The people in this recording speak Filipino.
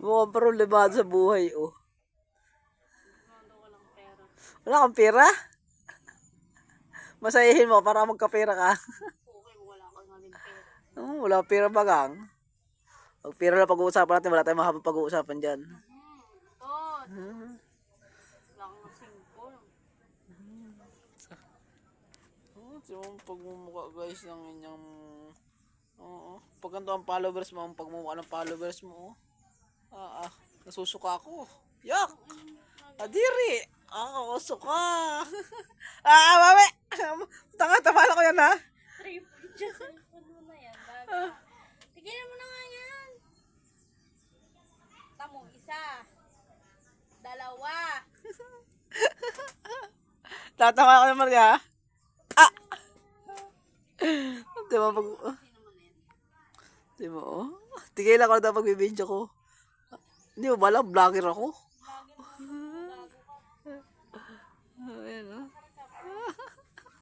Mukhang problemado sa buhay, oh. Walang pera. Wala kang pera? Masayahin mo para magkapera ka. Okay, wala kang ngayon pera. Wala kang pera bagang. Pag pera na pag-uusapan natin, wala tayong mahabang pag-uusapan dyan. Tot. Wala kang singkol. Yung pagmumukha guys ng inyong... Oo. Pag ganito ang followers mo, ang pagmumukha ng followers mo, nasusuka ako. Yak! Adiri! Suka! Mami! Tama ko yan, ha? Tripod dyan. Cellphone mo na yan. Bago. Tigilan mo na nga yan. Tamo, isa. Dalawa. Tatama ko naman ka, ha? Di ba pag... Di ba, oh? Tigil ako na pagbibidyo ko. Hindi mo ba alam, vlogger ako?